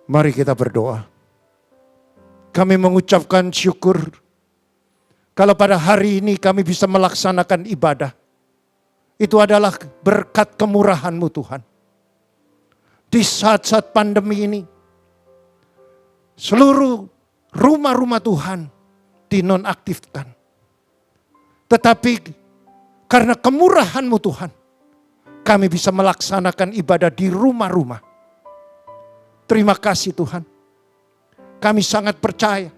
Mari kita berdoa. Kami mengucapkan syukur kalau pada hari ini kami bisa melaksanakan ibadah. Itu adalah berkat kemurahan-Mu Tuhan. Di saat-saat pandemi ini, seluruh rumah-rumah Tuhan dinonaktifkan. Tetapi karena kemurahan-Mu Tuhan, kami bisa melaksanakan ibadah di rumah-rumah. Terima kasih Tuhan. Kami sangat percaya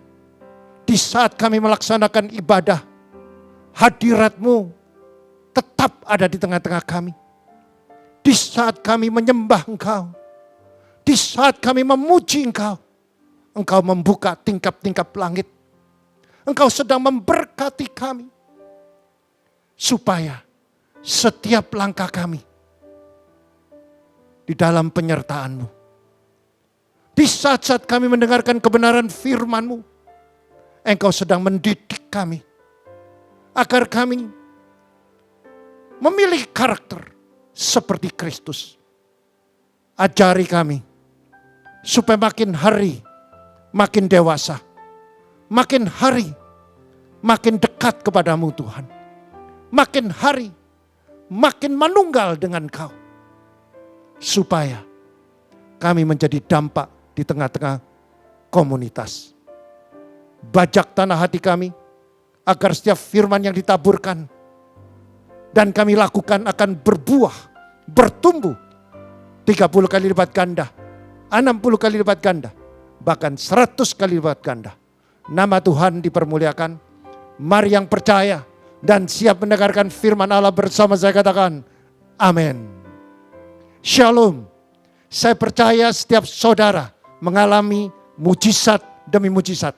di saat kami melaksanakan ibadah, hadirat-Mu tetap ada di tengah-tengah kami. Di saat kami menyembah Engkau, di saat kami memuji Engkau, Engkau membuka tingkap-tingkap langit. Engkau sedang memberkati kami. Supaya setiap langkah kami di dalam penyertaan-Mu. Di saat-saat kami mendengarkan kebenaran firman-Mu, Engkau sedang mendidik kami. Agar kami memilih karakter seperti Kristus. Ajari kami supaya makin hari makin dewasa. Makin hari makin dekat kepadamu Tuhan. Makin hari makin menunggal dengan Kau. Supaya kami menjadi dampak di tengah-tengah komunitas. Bajak tanah hati kami agar setiap firman yang ditaburkan dan kami lakukan akan berbuah, bertumbuh 30 kali lipat ganda, 60 kali lipat ganda, bahkan 100 kali lipat ganda. Nama Tuhan dipermuliakan. Mari yang percaya dan siap mendengarkan firman Allah bersama saya katakan, amin. Shalom. Saya percaya setiap saudara mengalami mujizat demi mujizat.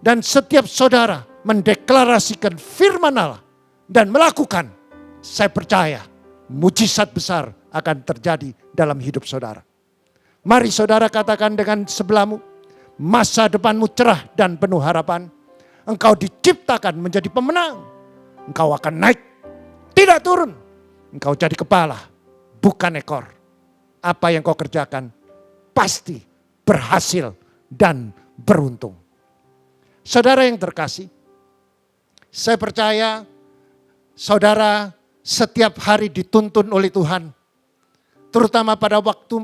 Dan setiap saudara mendeklarasikan firman Allah dan melakukan, saya percaya mujizat besar akan terjadi dalam hidup saudara. Mari saudara katakan dengan sebelahmu, masa depanmu cerah dan penuh harapan. Engkau diciptakan menjadi pemenang. Engkau akan naik, tidak turun. Engkau jadi kepala, bukan ekor. Apa yang kau kerjakan pasti berhasil dan beruntung. Saudara yang terkasih, saya percaya saudara setiap hari dituntun oleh Tuhan. Terutama pada waktu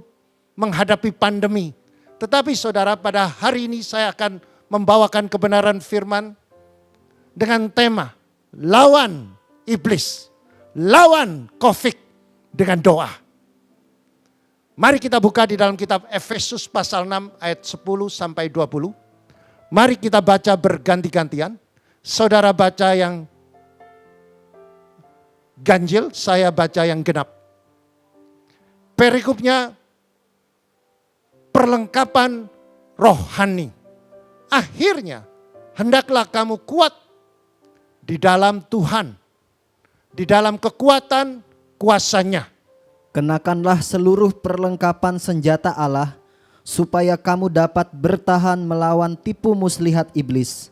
menghadapi pandemi. Tetapi saudara, pada hari ini saya akan membawakan kebenaran firman dengan tema lawan iblis, lawan COVID dengan doa. Mari kita buka di dalam kitab Efesus pasal 6 ayat 10 sampai 20. Mari kita baca berganti-gantian. Saudara baca yang ganjil, saya baca yang genap. Perikopnya perlengkapan rohani. Akhirnya hendaklah kamu kuat di dalam Tuhan, di dalam kekuatan kuasa-Nya. Kenakanlah seluruh perlengkapan senjata Allah, supaya kamu dapat bertahan melawan tipu muslihat iblis.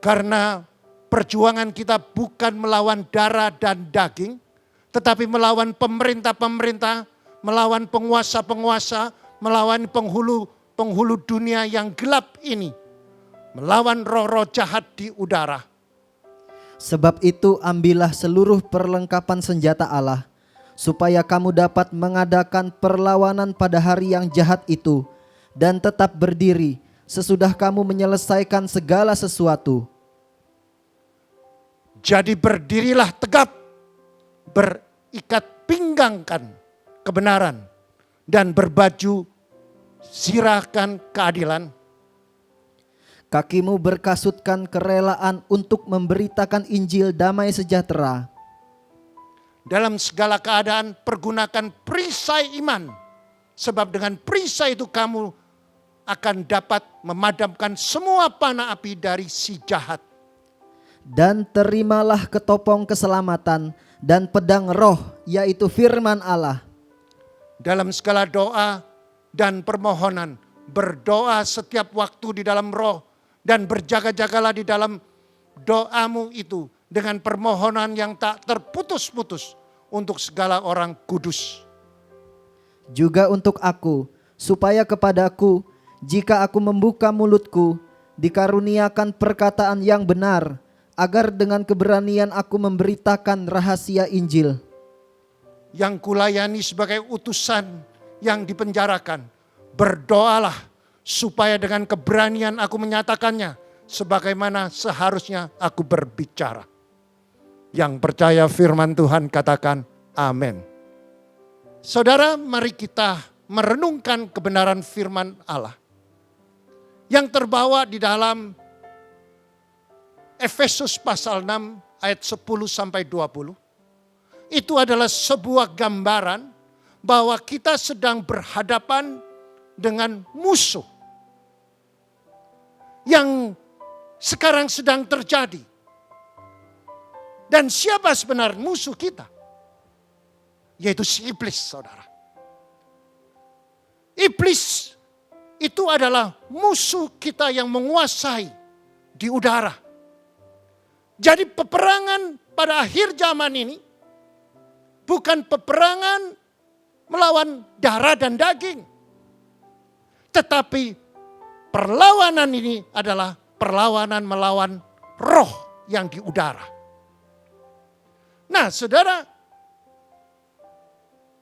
Karena perjuangan kita bukan melawan darah dan daging, tetapi melawan pemerintah-pemerintah, melawan penguasa-penguasa, melawan penghulu dunia yang gelap ini, melawan roh-roh jahat di udara. Sebab itu ambillah seluruh perlengkapan senjata Allah, supaya kamu dapat mengadakan perlawanan pada hari yang jahat itu, dan tetap berdiri sesudah kamu menyelesaikan segala sesuatu. Jadi berdirilah tegap, berikat pinggangkan kebenaran, dan berbaju sirahkan keadilan. Kakimu berkasutkan kerelaan untuk memberitakan Injil damai sejahtera. Dalam segala keadaan pergunakan perisai iman. Sebab dengan perisai itu kamu akan dapat memadamkan semua panah api dari si jahat. Dan terimalah ketopong keselamatan dan pedang roh, yaitu firman Allah. Dalam segala doa dan permohonan, berdoa setiap waktu di dalam roh, dan berjaga-jagalah di dalam doamu itu dengan permohonan yang tak terputus-putus untuk segala orang kudus. Juga untuk aku, supaya kepadaku, jika aku membuka mulutku, dikaruniakan perkataan yang benar, agar dengan keberanian aku memberitakan rahasia Injil. Yang kulayani sebagai utusan yang dipenjarakan, berdoalah supaya dengan keberanian aku menyatakannya sebagaimana seharusnya aku berbicara. Yang percaya firman Tuhan katakan amin. Saudara, mari kita merenungkan kebenaran firman Allah yang terbawa di dalam Efesus pasal 6 ayat 10 sampai 20. Itu adalah sebuah gambaran bahwa kita sedang berhadapan dengan musuh yang sekarang sedang terjadi. Dan siapa sebenarnya musuh kita? Yaitu si iblis, saudara. Iblis itu adalah musuh kita yang menguasai di udara. Jadi peperangan pada akhir zaman ini bukan peperangan melawan darah dan daging. Tetapi perlawanan ini adalah perlawanan melawan roh yang di udara. Nah, saudara,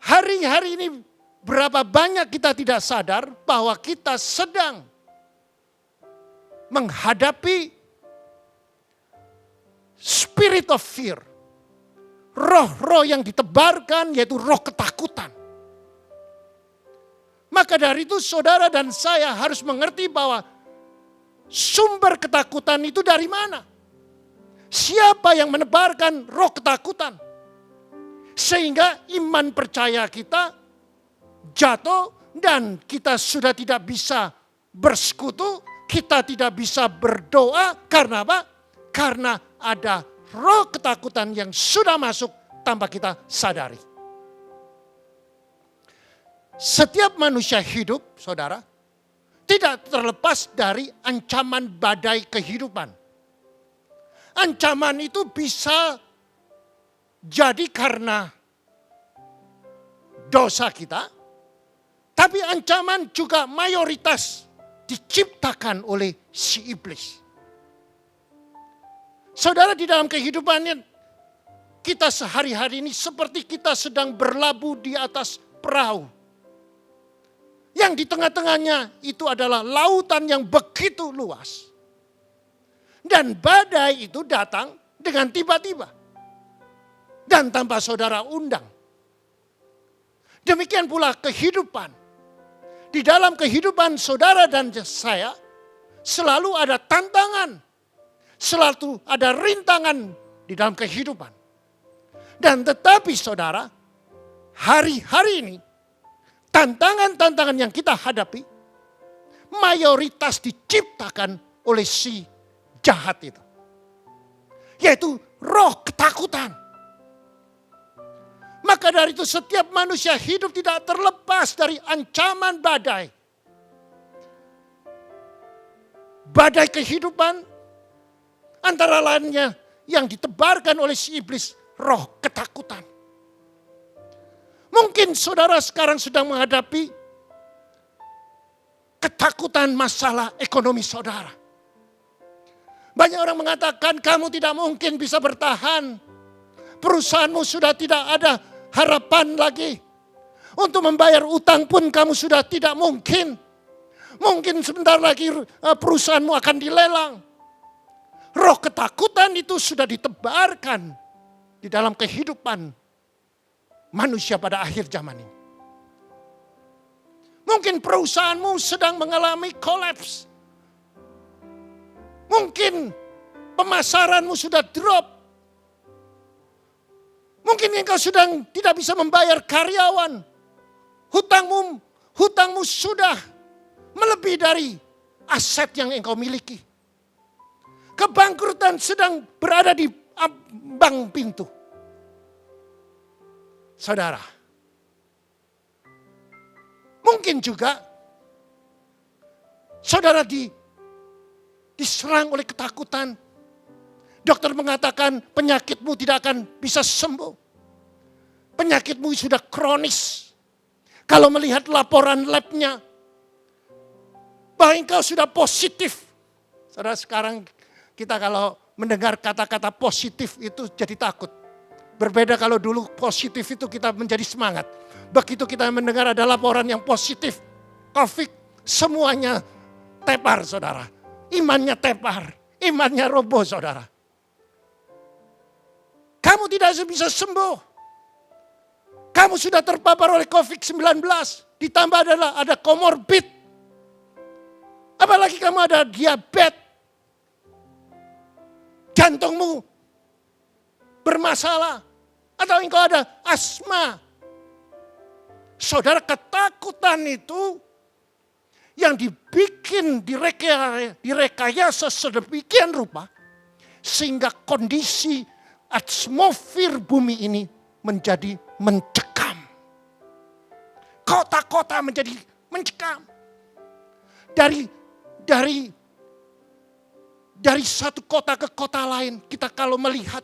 hari-hari ini berapa banyak kita tidak sadar bahwa kita sedang menghadapi spirit of fear. Roh-roh yang ditebarkan yaitu roh ketakutan. Maka dari itu saudara dan saya harus mengerti bahwa sumber ketakutan itu dari mana? Siapa yang menebarkan roh ketakutan? Sehingga iman percaya kita jatuh dan kita sudah tidak bisa bersekutu, kita tidak bisa berdoa. Karena apa? Karena ada roh ketakutan yang sudah masuk tanpa kita sadari. Setiap manusia hidup, saudara, tidak terlepas dari ancaman badai kehidupan. Ancaman itu bisa jadi karena dosa kita, tapi ancaman juga mayoritas diciptakan oleh si iblis. Saudara, di dalam kehidupannya kita sehari-hari ini seperti kita sedang berlabuh di atas perahu. Yang di tengah-tengahnya itu adalah lautan yang begitu luas. Dan badai itu datang dengan tiba-tiba. Dan tanpa saudara undang. Demikian pula kehidupan. Di dalam kehidupan saudara dan saya selalu ada tantangan. Selalu ada rintangan di dalam kehidupan. Dan tetapi saudara, hari-hari ini tantangan-tantangan yang kita hadapi mayoritas diciptakan oleh si jahat itu. Yaitu roh ketakutan. Maka dari itu setiap manusia hidup tidak terlepas dari ancaman badai. Badai kehidupan antara lainnya yang ditebarkan oleh si iblis, roh ketakutan. Mungkin saudara sekarang sedang menghadapi ketakutan masalah ekonomi saudara. Banyak orang mengatakan kamu tidak mungkin bisa bertahan. Perusahaanmu sudah tidak ada harapan lagi. Untuk membayar utang pun kamu sudah tidak mungkin. Mungkin sebentar lagi perusahaanmu akan dilelang. Roh ketakutan itu sudah ditebarkan di dalam kehidupan manusia pada akhir zaman ini. Mungkin perusahaanmu sedang mengalami kolaps. Mungkin pemasaranmu sudah drop. Mungkin engkau sedang tidak bisa membayar karyawan. Hutangmu sudah melebihi dari aset yang engkau miliki. Kebangkrutan sedang berada di ambang pintu. Saudara, mungkin juga saudara diserang oleh ketakutan. Dokter mengatakan penyakitmu tidak akan bisa sembuh. Penyakitmu sudah kronis. Kalau melihat laporan labnya, bahwa engkau sudah positif. Saudara, sekarang kita kalau mendengar kata-kata positif itu jadi takut. Berbeda kalau dulu positif itu kita menjadi semangat. Begitu kita mendengar ada laporan yang positif, COVID, semuanya tepar saudara. Imannya tepar, imannya roboh saudara. Kamu tidak bisa sembuh. Kamu sudah terpapar oleh COVID-19. Ditambah adalah ada komorbid. Apalagi kamu ada diabetes. Jantungmu bermasalah. Atau engkau ada asma. Saudara, ketakutan itu yang dibikin, direkayasa sedemikian rupa. Sehingga kondisi atmosfer bumi ini menjadi mencekam. Kota-kota menjadi mencekam. Dari satu kota ke kota lain, kita kalau melihat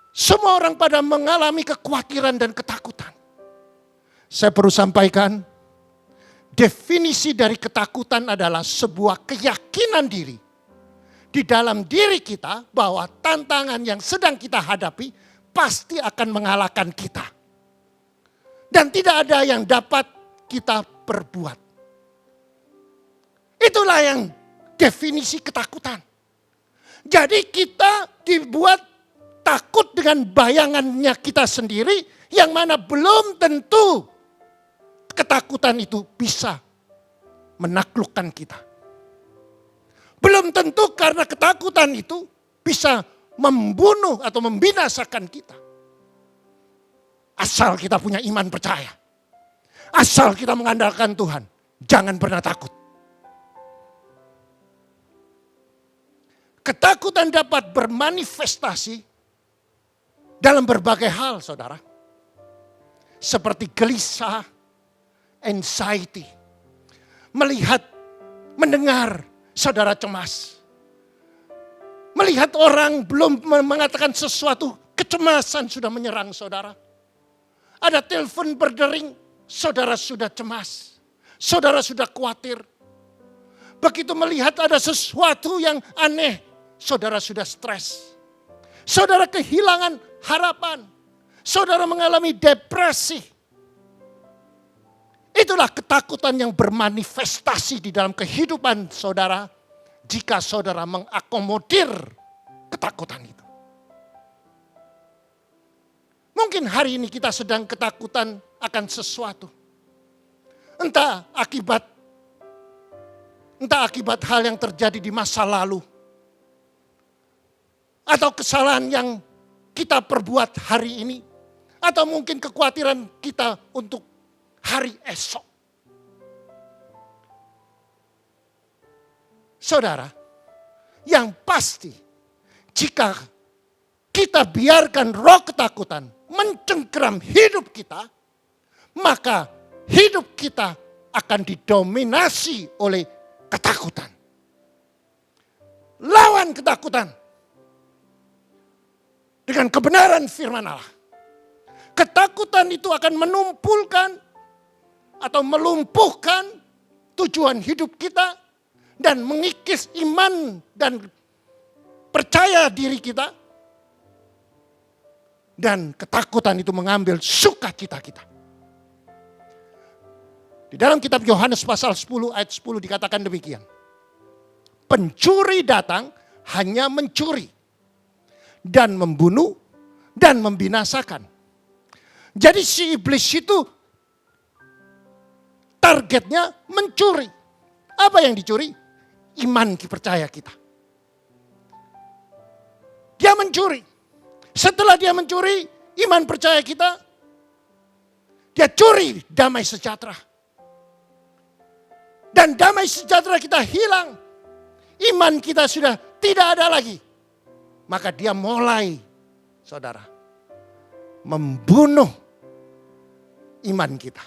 semua orang pada mengalami kekhawatiran dan ketakutan. Saya perlu sampaikan, definisi dari ketakutan adalah sebuah keyakinan diri di dalam diri kita bahwa tantangan yang sedang kita hadapi pasti akan mengalahkan kita. Dan tidak ada yang dapat kita perbuat. Itulah yang definisi ketakutan. Jadi kita dibuat takut dengan bayangannya kita sendiri yang mana belum tentu ketakutan itu bisa menaklukkan kita. Belum tentu karena ketakutan itu bisa membunuh atau membinasakan kita. Asal kita punya iman percaya. Asal kita mengandalkan Tuhan. Jangan pernah takut. Ketakutan dapat bermanifestasi dalam berbagai hal, saudara. Seperti gelisah, anxiety. Melihat, mendengar, saudara cemas. Melihat orang belum mengatakan sesuatu, kecemasan sudah menyerang saudara. Ada telepon berdering, saudara sudah cemas. Saudara sudah khawatir. Begitu melihat ada sesuatu yang aneh, saudara sudah stres. Saudara kehilangan harapan. Saudara mengalami depresi. Itulah ketakutan yang bermanifestasi di dalam kehidupan saudara. Jika saudara mengakomodir ketakutan itu. Mungkin hari ini kita sedang ketakutan akan sesuatu. Entah akibat hal yang terjadi di masa lalu. Atau kesalahan yang kita perbuat hari ini. Atau mungkin kekhawatiran kita untuk hari esok. Saudara, yang pasti jika kita biarkan roh ketakutan mencengkeram hidup kita, maka hidup kita akan didominasi oleh ketakutan. Lawan ketakutan dengan kebenaran firman Allah. Ketakutan itu akan menumpulkan atau melumpuhkan tujuan hidup kita dan mengikis iman dan percaya diri kita. Dan ketakutan itu mengambil sukacita kita. Di dalam kitab Yohanes pasal 10 ayat 10 dikatakan demikian. Pencuri datang hanya mencuri dan membunuh dan membinasakan. Jadi si iblis itu targetnya mencuri. Apa yang dicuri? Iman percaya kita. Dia mencuri. Setelah dia mencuri iman percaya kita, dia curi damai sejahtera. Dan damai sejahtera kita hilang. Iman kita sudah tidak ada lagi. Maka dia mulai, saudara, membunuh iman kita.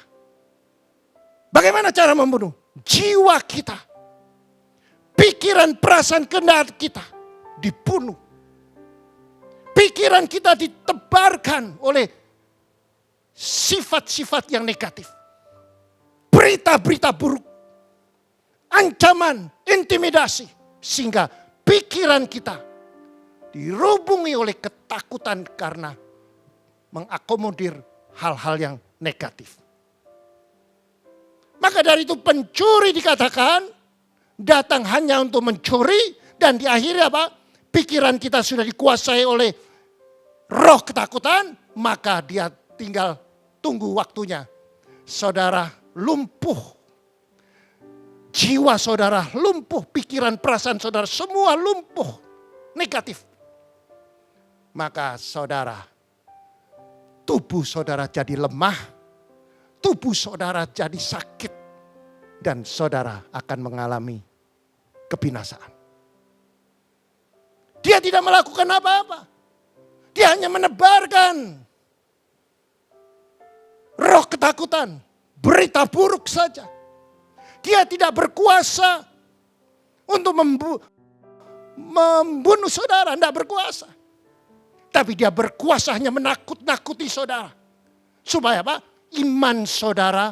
Bagaimana cara membunuh? Jiwa kita, pikiran, perasaan, kehendak kita dibunuh. Pikiran kita ditebarkan oleh sifat-sifat yang negatif. Berita-berita buruk. ancaman, intimidasi. Sehingga pikiran kita dirubungi oleh ketakutan karena mengakomodir hal-hal yang negatif. Maka dari itu pencuri dikatakan datang hanya untuk mencuri, dan di akhirnya apa? Pikiran kita sudah dikuasai oleh roh ketakutan, maka dia tinggal tunggu waktunya. Saudara lumpuh, jiwa saudara lumpuh, pikiran perasaan saudara semua lumpuh, negatif. Maka saudara, tubuh saudara jadi lemah, tubuh saudara jadi sakit, dan saudara akan mengalami kebinasaan. Dia tidak melakukan apa-apa. Dia hanya menebarkan roh ketakutan, berita buruk saja. Dia tidak berkuasa untuk membunuh saudara, tidak berkuasa. Tapi dia berkuasa hanya menakut-nakuti saudara. Supaya apa? Iman saudara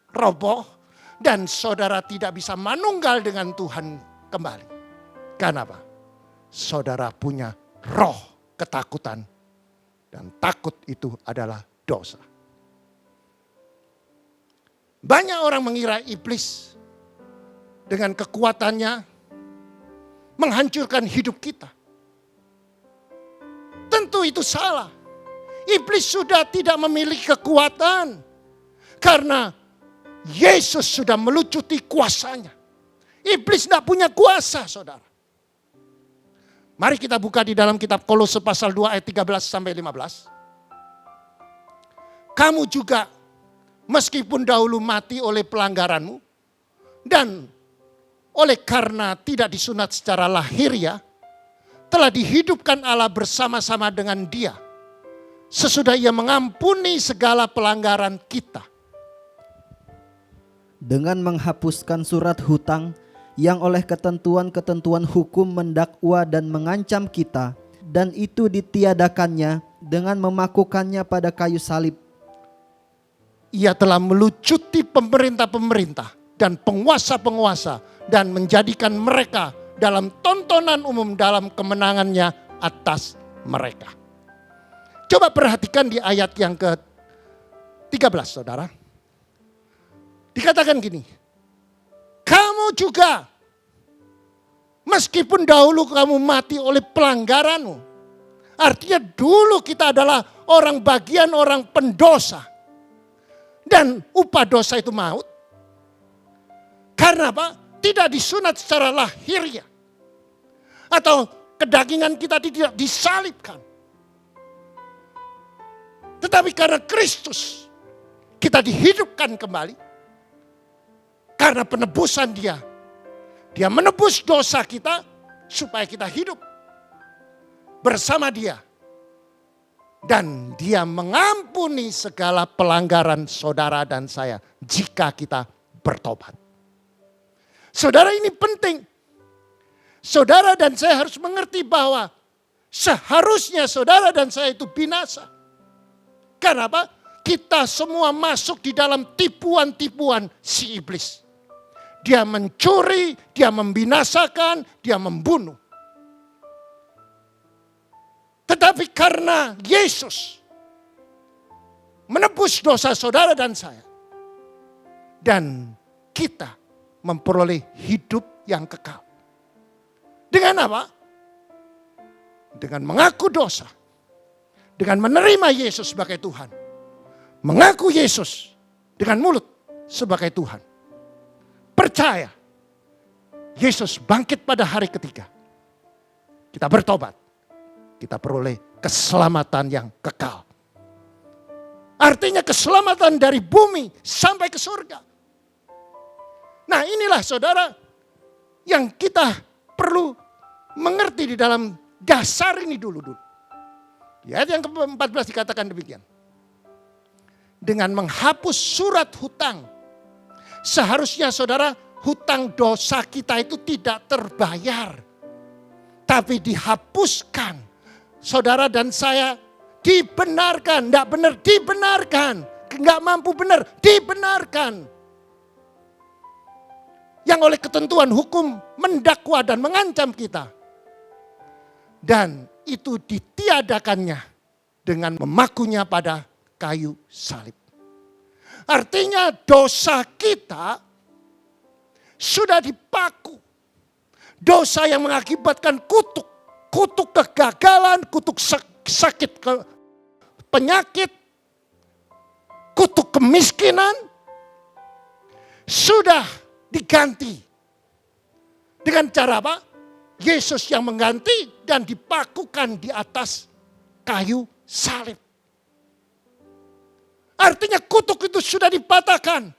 roboh dan saudara tidak bisa manunggal dengan Tuhan kembali. Karena apa? Saudara punya roh ketakutan, dan takut itu adalah dosa. Banyak orang mengira iblis dengan kekuatannya menghancurkan hidup kita. Tentu itu salah. Iblis sudah tidak memiliki kekuatan karena Yesus sudah melucuti kuasanya. Iblis tidak punya kuasa, saudara. Mari kita buka di dalam kitab Kolose pasal 2 ayat 13 sampai 15. Kamu juga meskipun dahulu mati oleh pelanggaranmu dan oleh karena tidak disunat secara lahiriah, telah dihidupkan Allah bersama-sama dengan Dia sesudah Ia mengampuni segala pelanggaran kita. Dengan menghapuskan surat hutang yang oleh ketentuan-ketentuan hukum mendakwa dan mengancam kita, dan itu ditiadakannya dengan memakukannya pada kayu salib. Ia telah melucuti pemerintah-pemerintah dan penguasa-penguasa dan menjadikan mereka dalam tontonan umum dalam kemenangannya atas mereka. Coba perhatikan di ayat yang ke-13, saudara. Dikatakan gini, kamu juga meskipun dahulu kamu mati oleh pelanggaranmu. Artinya dulu kita adalah orang bagian orang pendosa. Dan upah dosa itu maut. Karena apa? Tidak disunat secara lahiriah. Atau kedagingan kita tidak disalibkan. Tetapi karena Kristus kita dihidupkan kembali. Karena penebusan Dia. Dia menebus dosa kita supaya kita hidup bersama Dia. Dan Dia mengampuni segala pelanggaran saudara dan saya jika kita bertobat. Saudara, ini penting. Saudara dan saya harus mengerti bahwa seharusnya saudara dan saya itu binasa. Karena apa? Kita semua masuk di dalam tipuan-tipuan si iblis. Dia mencuri, dia membinasakan, dia membunuh. Tetapi karena Yesus menebus dosa saudara dan saya, dan kita memperoleh hidup yang kekal. Dengan apa? Dengan mengaku dosa. Dengan menerima Yesus sebagai Tuhan. Mengaku Yesus dengan mulut sebagai Tuhan. Percaya Yesus bangkit pada hari ketiga. Kita bertobat. Kita peroleh keselamatan yang kekal. Artinya keselamatan dari bumi sampai ke surga. Nah, inilah saudara yang kita perlu mengerti di dalam dasar ini dulu. Di ayat yang ke-14 dikatakan demikian. Dengan menghapus surat hutang. Seharusnya saudara, hutang dosa kita itu tidak terbayar. Tapi dihapuskan. Saudara dan saya dibenarkan. Tidak benar, dibenarkan. Enggak mampu benar, dibenarkan. yang oleh ketentuan hukum mendakwa dan mengancam kita. Dan itu ditiadakannya dengan memakunya pada kayu salib. Artinya dosa kita sudah dipaku. Dosa yang mengakibatkan kutuk. Kutuk kegagalan, kutuk sakit, penyakit, kutuk kemiskinan sudah diganti. Dengan cara apa? Yesus yang mengganti dan dipakukan di atas kayu salib. Artinya kutuk itu sudah dipatahkan.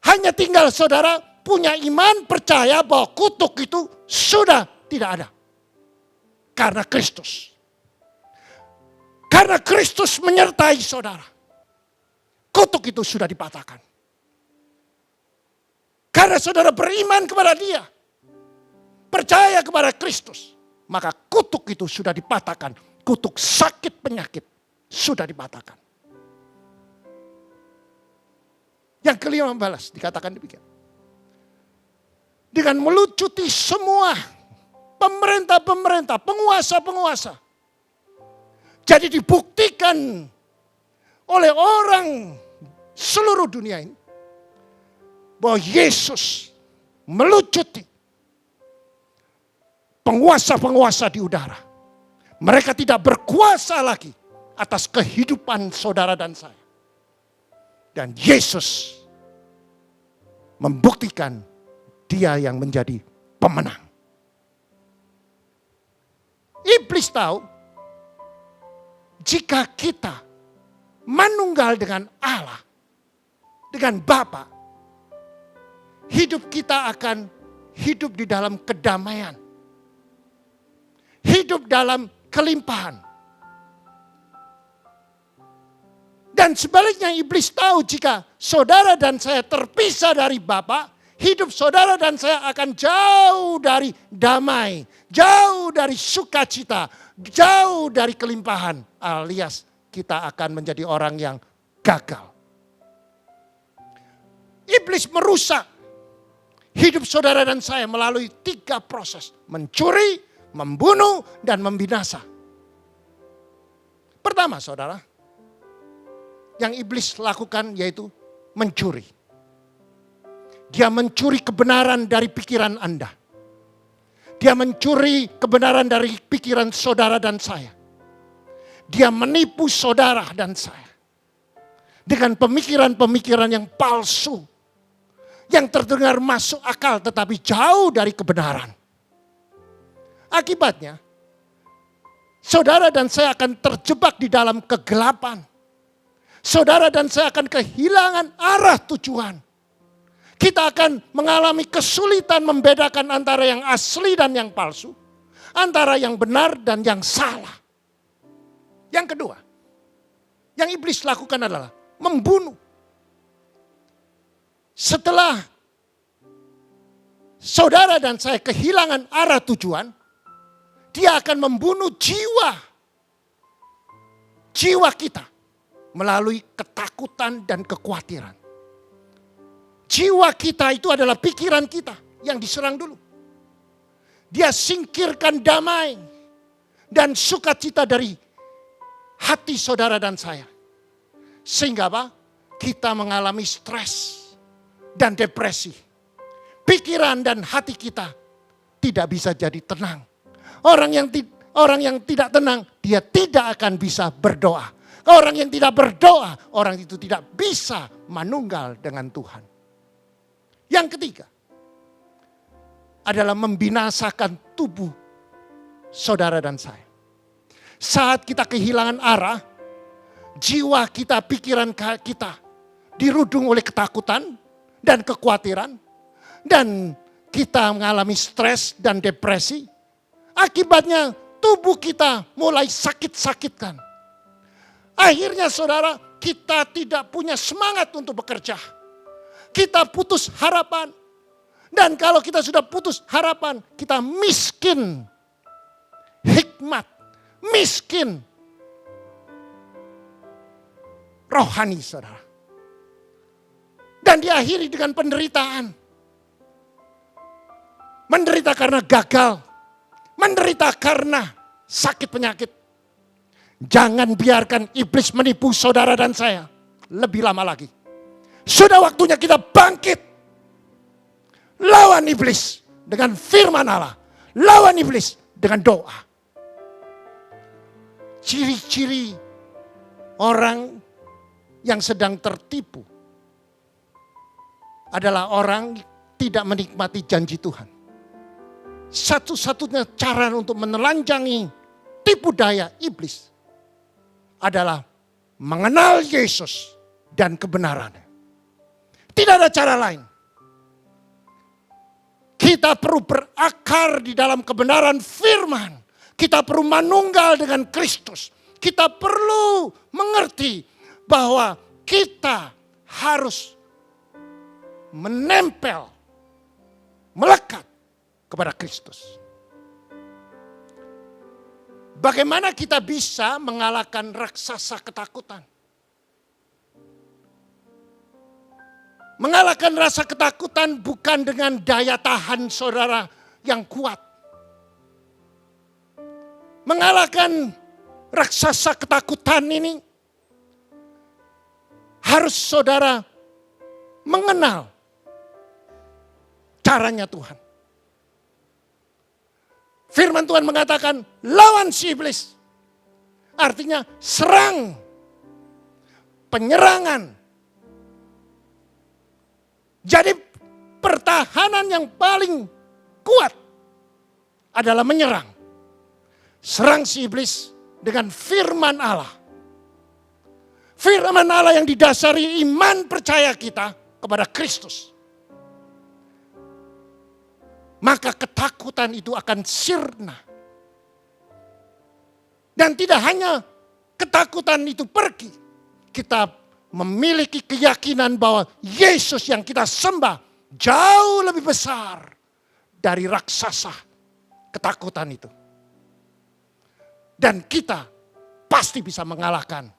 Hanya tinggal saudara punya iman, percaya bahwa kutuk itu sudah tidak ada. Karena Kristus. Karena Kristus menyertai saudara. Kutuk itu sudah dipatahkan. Karena saudara beriman kepada Dia, percaya kepada Kristus, maka kutuk itu sudah dipatahkan. Kutuk sakit penyakit sudah dipatahkan. Yang ke-15 dikatakan demikian. Dengan melucuti semua pemerintah-pemerintah, penguasa-penguasa. Jadi dibuktikan oleh orang seluruh dunia ini bahwa Yesus melucuti penguasa-penguasa di udara. Mereka tidak berkuasa lagi atas kehidupan saudara dan saya. Dan Yesus membuktikan Dia yang menjadi pemenang. Iblis tahu jika kita manunggal dengan Allah, dengan Bapa, hidup kita akan hidup di dalam kedamaian. Hidup dalam kelimpahan. Dan sebaliknya iblis tahu jika saudara dan saya terpisah dari Bapa, hidup saudara dan saya akan jauh dari damai, jauh dari sukacita, jauh dari kelimpahan, alias kita akan menjadi orang yang gagal. Iblis merusak hidup saudara dan saya melalui 3 proses: mencuri, membunuh, dan membinasa. Pertama saudara, yang iblis lakukan yaitu mencuri. Dia mencuri kebenaran dari pikiran Anda. Dia mencuri kebenaran dari pikiran saudara dan saya. Dia menipu saudara dan saya. Dengan pemikiran-pemikiran yang palsu. Yang terdengar masuk akal tetapi jauh dari kebenaran. Akibatnya, saudara dan saya akan terjebak di dalam kegelapan. Saudara dan saya akan kehilangan arah tujuan. Kita akan mengalami kesulitan membedakan antara yang asli dan yang palsu. Antara yang benar dan yang salah. Yang kedua, yang iblis lakukan adalah membunuh. Setelah saudara dan saya kehilangan arah tujuan, dia akan membunuh jiwa kita melalui ketakutan dan kekhawatiran. Jiwa kita itu adalah pikiran kita yang diserang dulu. Dia singkirkan damai dan sukacita dari hati saudara dan saya. Sehingga apa? Kita mengalami stres dan depresi. Pikiran dan hati kita tidak bisa jadi tenang. Orang yang tidak tenang, dia tidak akan bisa berdoa. Orang yang tidak berdoa, orang itu tidak bisa manunggal dengan Tuhan. Yang ketiga adalah membinasakan tubuh saudara dan saya. Saat kita kehilangan arah, jiwa kita, pikiran kita dirudung oleh ketakutan dan kekhawatiran. Dan kita mengalami stres dan depresi. Akibatnya tubuh kita mulai sakit-sakitkan. Akhirnya saudara, kita tidak punya semangat untuk bekerja. Kita putus harapan. Dan kalau kita sudah putus harapan, kita miskin hikmat, miskin rohani saudara. Dan diakhiri dengan penderitaan. menderita karena gagal, menderita karena sakit penyakit. Jangan biarkan iblis menipu saudara dan saya lebih lama lagi. Sudah waktunya kita bangkit. Lawan iblis dengan firman Allah. Lawan iblis dengan doa. Ciri-ciri orang yang sedang tertipu adalah orang tidak menikmati janji Tuhan. Satu-satunya cara untuk menelanjangi tipu daya iblis adalah mengenal Yesus dan kebenarannya. Tidak ada cara lain. Kita perlu berakar di dalam kebenaran firman. Kita perlu manunggal dengan Kristus. Kita perlu mengerti bahwa kita harus menempel, melekat kepada Kristus. Bagaimana kita bisa mengalahkan raksasa ketakutan? Mengalahkan rasa ketakutan bukan dengan daya tahan saudara yang kuat. Mengalahkan raksasa ketakutan ini harus saudara mengenal caranya Tuhan. Firman Tuhan mengatakan lawan si iblis. Artinya serang. Penyerangan. Jadi pertahanan yang paling kuat adalah menyerang. Serang si iblis dengan firman Allah. Firman Allah yang didasari iman percaya kita kepada Kristus. Maka ketakutan itu akan sirna. Dan tidak hanya ketakutan itu pergi. Kita memiliki keyakinan bahwa Yesus yang kita sembah jauh lebih besar dari raksasa ketakutan itu. Dan kita pasti bisa mengalahkan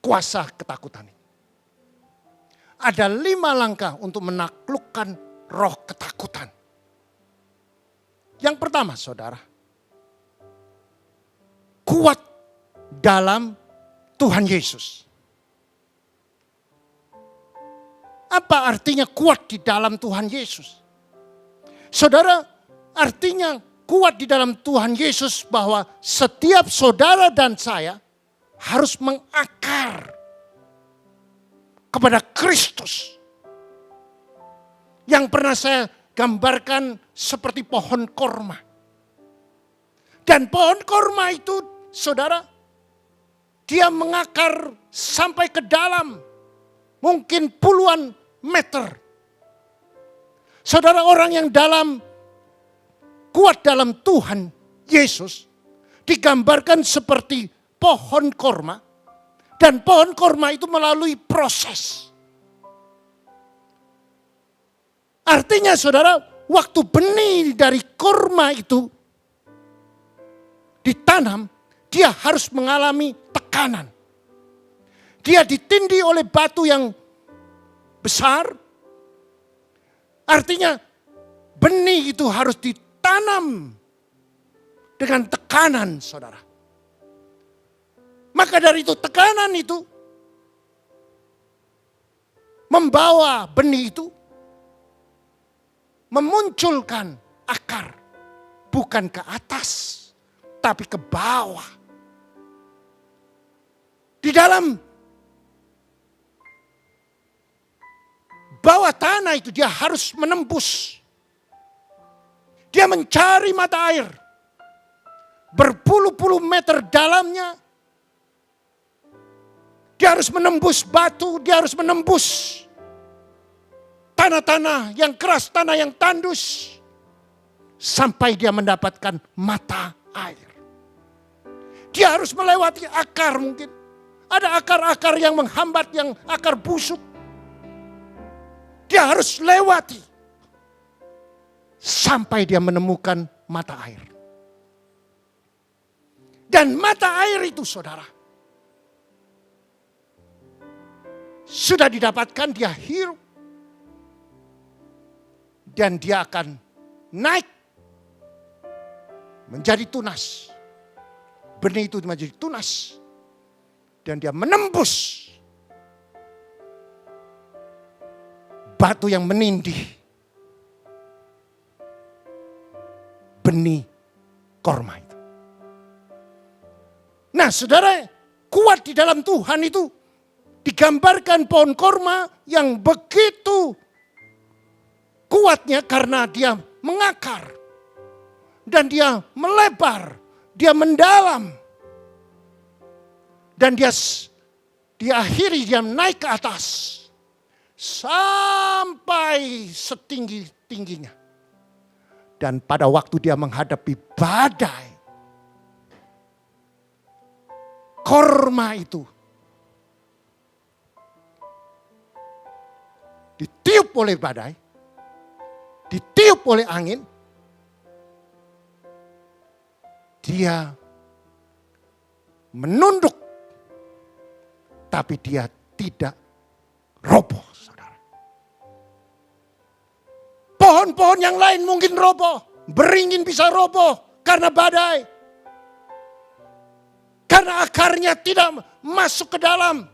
kuasa ketakutan ini. Ada 5 langkah untuk menaklukkan roh ketakutan. Yang pertama saudara, kuat dalam Tuhan Yesus. Apa artinya kuat di dalam Tuhan Yesus? Saudara, artinya kuat di dalam Tuhan Yesus bahwa setiap saudara dan saya harus mengakar kepada Kristus. Yang pernah saya gambarkan seperti pohon korma. Dan pohon korma itu saudara, dia mengakar sampai ke dalam mungkin puluhan meter. Saudara, orang yang kuat dalam Tuhan Yesus digambarkan seperti pohon korma. Dan pohon korma itu melalui proses. Artinya saudara, waktu benih dari korma itu ditanam, dia harus mengalami tekanan. Dia ditindih oleh batu yang besar. Artinya benih itu harus ditanam dengan tekanan saudara. Maka dari itu tekanan itu membawa benih itu memunculkan akar. Bukan ke atas, tapi ke bawah. Di dalam bawah tanah itu dia harus menembus. Dia mencari mata air. Berpuluh-puluh meter dalamnya. Dia harus menembus batu, dia harus menembus tanah-tanah yang keras, tanah yang tandus. Sampai dia mendapatkan mata air. Dia harus melewati akar mungkin. Ada akar-akar yang menghambat, yang akar busuk. Dia harus lewati. Sampai dia menemukan mata air. Dan mata air itu saudara, sudah didapatkan, dia hirup. Dan dia akan naik menjadi tunas. Benih itu menjadi tunas. Dan dia menembus batu yang menindih benih korma itu. Nah saudara, kuat di dalam Tuhan itu digambarkan pohon korma yang begitu kuatnya karena dia mengakar. Dan dia melebar, dia mendalam. Dan dia diakhiri dia naik ke atas. Sampai setinggi-tingginya. Dan pada waktu dia menghadapi badai. Korma itu ditiup oleh badai. Ditiup oleh angin. Dia menunduk. Tapi dia tidak roboh, saudara. Pohon-pohon yang lain mungkin roboh. Beringin bisa roboh karena badai. Karena akarnya tidak masuk ke dalam.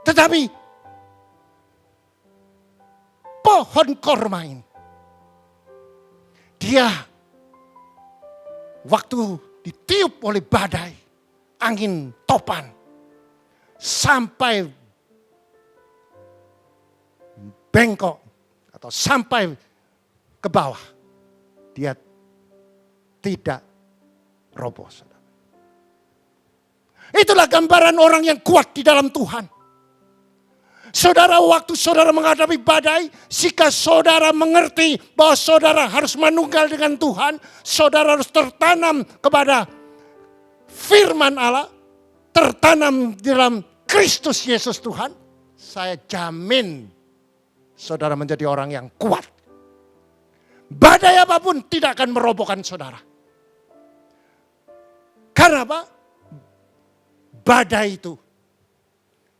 Tetapi pohon korma ini, dia waktu ditiup oleh badai, angin topan, sampai bengkok atau sampai ke bawah, dia tidak roboh. Itulah gambaran orang yang kuat di dalam Tuhan. Saudara, waktu saudara menghadapi badai, jika saudara mengerti bahwa saudara harus manunggal dengan Tuhan, saudara harus tertanam kepada firman Allah, tertanam di dalam Kristus Yesus Tuhan, saya jamin saudara menjadi orang yang kuat. Badai apapun tidak akan merobohkan saudara. Karena apa? Badai itu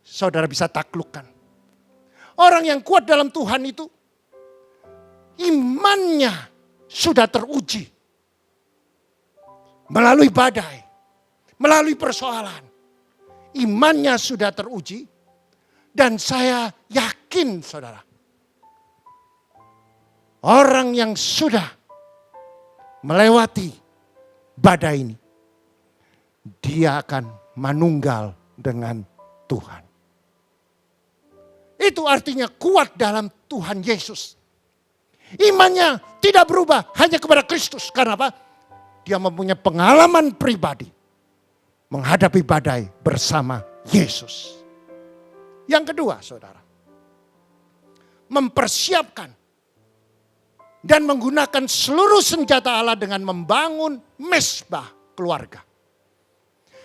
saudara bisa taklukkan. Orang yang kuat dalam Tuhan itu imannya sudah teruji. Melalui badai, melalui persoalan. Imannya sudah teruji dan saya yakin saudara. Orang yang sudah melewati badai ini, dia akan manunggal dengan Tuhan. Itu artinya kuat dalam Tuhan Yesus. Imannya tidak berubah hanya kepada Kristus. Karena apa? Dia mempunyai pengalaman pribadi menghadapi badai bersama Yesus. Yang kedua, saudara, mempersiapkan dan menggunakan seluruh senjata Allah dengan membangun mesbah keluarga.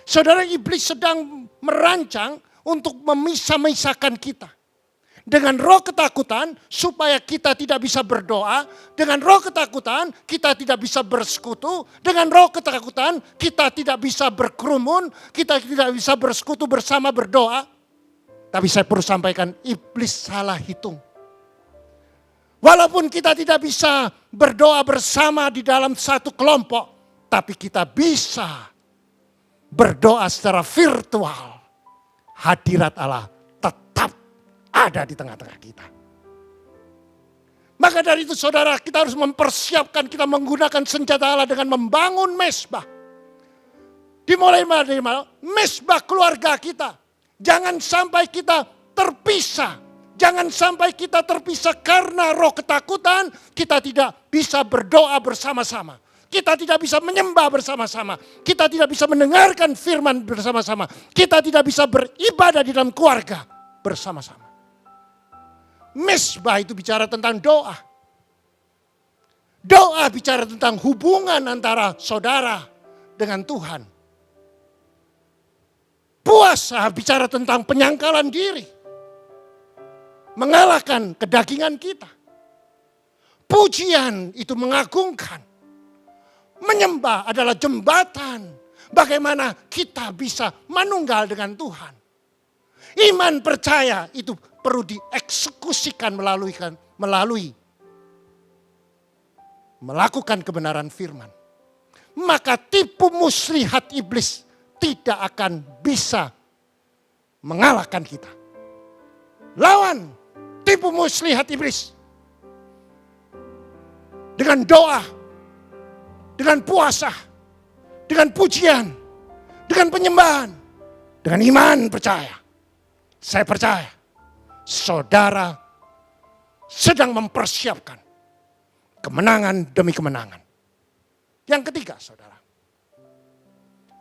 Saudara, iblis sedang merancang untuk memisah-misahkan kita. Dengan roh ketakutan supaya kita tidak bisa berdoa. Dengan roh ketakutan kita tidak bisa bersekutu. Dengan roh ketakutan kita tidak bisa berkerumun. Kita tidak bisa bersekutu bersama berdoa. Tapi saya perlu sampaikan, iblis salah hitung. Walaupun kita tidak bisa berdoa bersama di dalam satu kelompok. Tapi kita bisa berdoa secara virtual. Hadirat Allah ada di tengah-tengah kita. Maka dari itu saudara, kita harus mempersiapkan, kita menggunakan senjata Allah dengan membangun mesbah. Dimulai dari mesbah keluarga kita. Jangan sampai kita terpisah. Jangan sampai kita terpisah karena roh ketakutan, kita tidak bisa berdoa bersama-sama. Kita tidak bisa menyembah bersama-sama. Kita tidak bisa mendengarkan firman bersama-sama. Kita tidak bisa beribadah di dalam keluarga bersama-sama. Mesbah itu bicara tentang doa. Doa bicara tentang hubungan antara saudara dengan Tuhan. Puasa bicara tentang penyangkalan diri. Mengalahkan kedagingan kita. Pujian itu mengagungkan. Menyembah adalah jembatan. Bagaimana kita bisa manunggal dengan Tuhan. Iman percaya itu perlu dieksekusikan melalui melakukan kebenaran firman. Maka tipu muslihat iblis tidak akan bisa mengalahkan kita. Lawan tipu muslihat iblis dengan doa, dengan puasa, dengan pujian, dengan penyembahan, dengan iman percaya. Saya percaya saudara sedang mempersiapkan kemenangan demi kemenangan. Yang ketiga, saudara,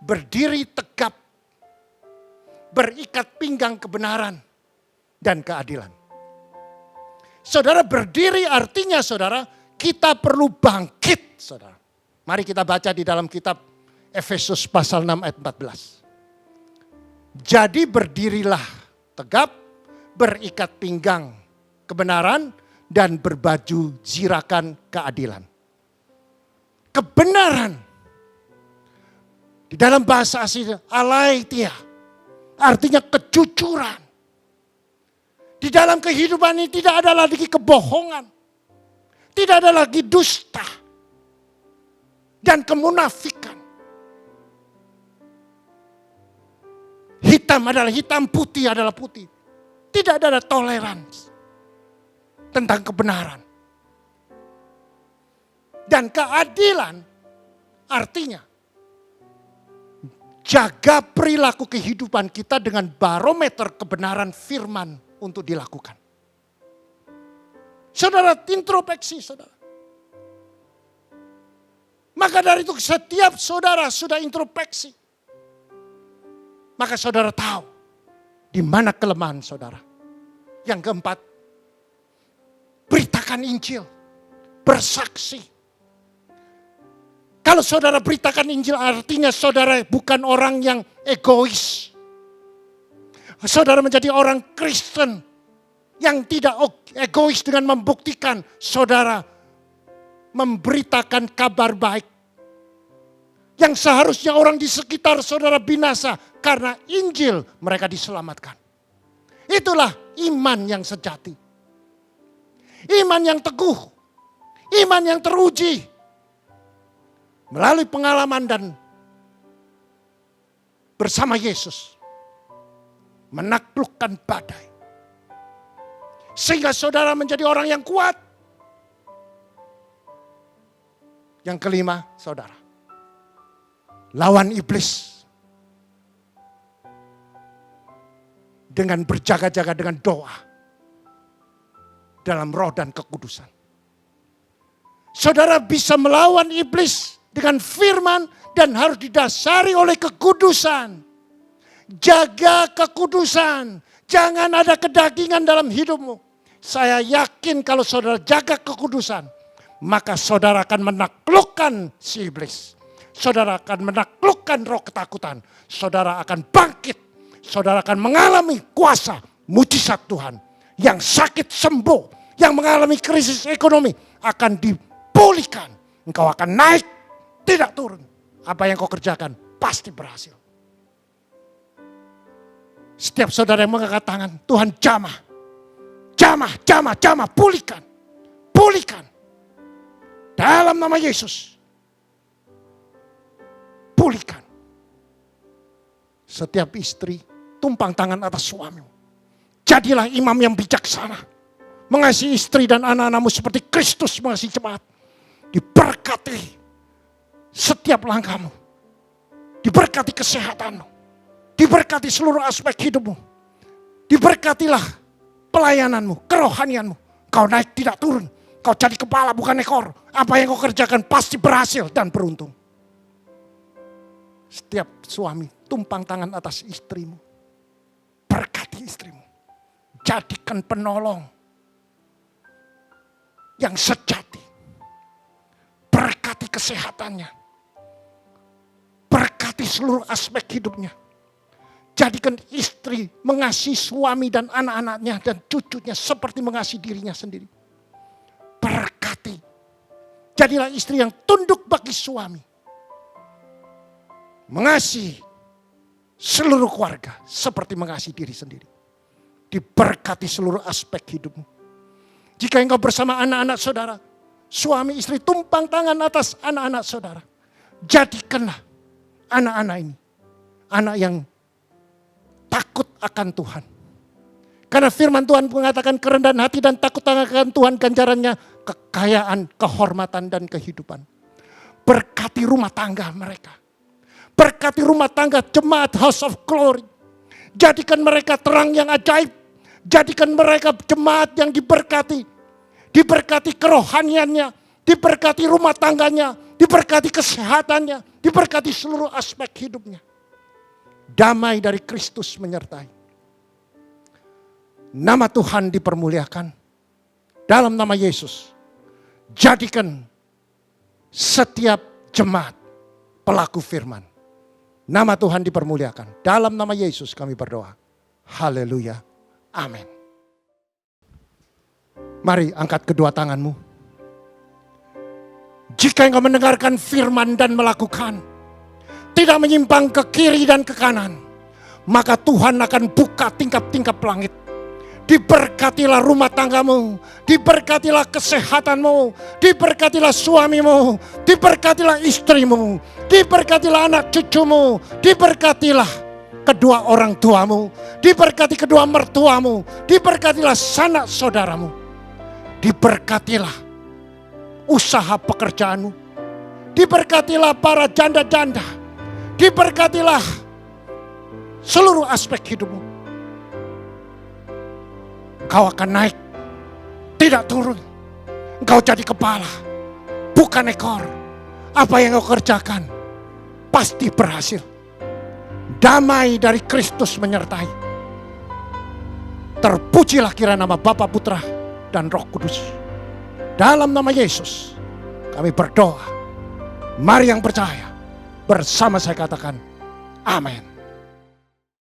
berdiri tegap, berikat pinggang kebenaran dan keadilan. Saudara, berdiri artinya saudara, kita perlu bangkit, saudara. Mari kita baca di dalam kitab Efesus pasal 6 ayat 14. Jadi berdirilah tegap, berikat pinggang kebenaran dan berbaju zirakan keadilan. Kebenaran di dalam bahasa asli aletheia artinya kejujuran. Di dalam kehidupan ini tidak ada lagi kebohongan, tidak ada lagi dusta dan kemunafikan. Hitam adalah hitam, putih adalah putih. Tidak ada toleransi tentang kebenaran. Dan keadilan artinya jaga perilaku kehidupan kita dengan barometer kebenaran firman untuk dilakukan. Saudara, introspeksi saudara. Maka dari itu setiap saudara sudah introspeksi, maka saudara tahu di mana kelemahan saudara. Yang keempat, beritakan Injil, bersaksi. Kalau saudara beritakan Injil artinya saudara bukan orang yang egois. Saudara menjadi orang Kristen yang tidak egois dengan membuktikan saudara memberitakan kabar baik. Yang seharusnya orang di sekitar saudara binasa karena Injil mereka diselamatkan. Itulah iman yang sejati. Iman yang teguh. Iman yang teruji. Melalui pengalaman dan bersama Yesus menaklukkan badai. Sehingga saudara menjadi orang yang kuat. Yang kelima, saudara, lawan iblis dengan berjaga-jaga dengan doa dalam roh dan kekudusan. Saudara bisa melawan iblis dengan firman dan harus didasari oleh kekudusan. Jaga kekudusan. Jangan ada kedagingan dalam hidupmu. Saya yakin kalau saudara jaga kekudusan, maka saudara akan menaklukkan si iblis. Saudara akan menaklukkan roh ketakutan. Saudara akan bangkit. Saudara akan mengalami kuasa mujizat Tuhan. Yang sakit sembuh. Yang mengalami krisis ekonomi akan dipulihkan. Engkau akan naik. Tidak turun. Apa yang kau kerjakan pasti berhasil. Setiap saudara yang mengangkat tangan, Tuhan jamah. Jamah, jamah, jamah. Pulihkan. Pulihkan. Dalam nama Yesus. Pulihkan. Setiap istri tumpang tangan atas suamimu. Jadilah imam yang bijaksana. Mengasihi istri dan anak-anakmu seperti Kristus mengasihi jemaat. Diberkati setiap langkahmu. Diberkati kesehatanmu. Diberkati seluruh aspek hidupmu. Diberkatilah pelayananmu, kerohanianmu. Kau naik tidak turun. Kau jadi kepala bukan ekor. Apa yang kau kerjakan pasti berhasil dan beruntung. Setiap suami tumpang tangan atas istrimu. Berkati istrimu. Jadikan penolong yang sejati. Berkati kesehatannya. Berkati seluruh aspek hidupnya. Jadikan istri mengasihi suami dan anak-anaknya dan cucunya seperti mengasihi dirinya sendiri. Berkati. Jadilah istri yang tunduk bagi suami. Mengasihi seluruh keluarga seperti mengasihi diri sendiri. diberkati seluruh aspek hidupmu. Jika engkau bersama anak-anak saudara, suami istri tumpang tangan atas anak-anak saudara. Jadikanlah anak-anak ini anak yang takut akan Tuhan. Karena firman Tuhan mengatakan kerendahan hati dan takut akan Tuhan ganjarannya kekayaan, kehormatan dan kehidupan. Berkati rumah tangga mereka. Berkati rumah tangga jemaat House of Glory. Jadikan mereka terang yang ajaib. Jadikan mereka jemaat yang diberkati. Diberkati kerohaniannya. Diberkati rumah tangganya. Diberkati kesehatannya. Diberkati seluruh aspek hidupnya. Damai dari Kristus menyertai. Nama Tuhan dipermuliakan. Dalam nama Yesus. Jadikan setiap jemaat pelaku firman. Nama Tuhan dipermuliakan. Dalam nama Yesus kami berdoa. Haleluya. Amin. Mari angkat kedua tanganmu. Jika engkau mendengarkan firman dan melakukan, tidak menyimpang ke kiri dan ke kanan, maka Tuhan akan buka tingkap-tingkap langit. Diberkatilah rumah tanggamu, diberkatilah kesehatanmu, diberkatilah suamimu, diberkatilah istrimu, diberkatilah anak cucumu, diberkatilah kedua orang tuamu, diberkati kedua mertuamu, diberkatilah sanak saudaramu, diberkatilah usaha pekerjaanmu, diberkatilah para janda-janda, diberkatilah seluruh aspek hidupmu. Kau akan naik, tidak turun. Engkau jadi kepala, bukan ekor. Apa yang kau kerjakan pasti berhasil. Damai dari Kristus menyertai. Terpujilah kiranya nama Bapa, Putra, dan Roh Kudus. Dalam nama Yesus kami berdoa. Mari yang percaya bersama saya katakan amin.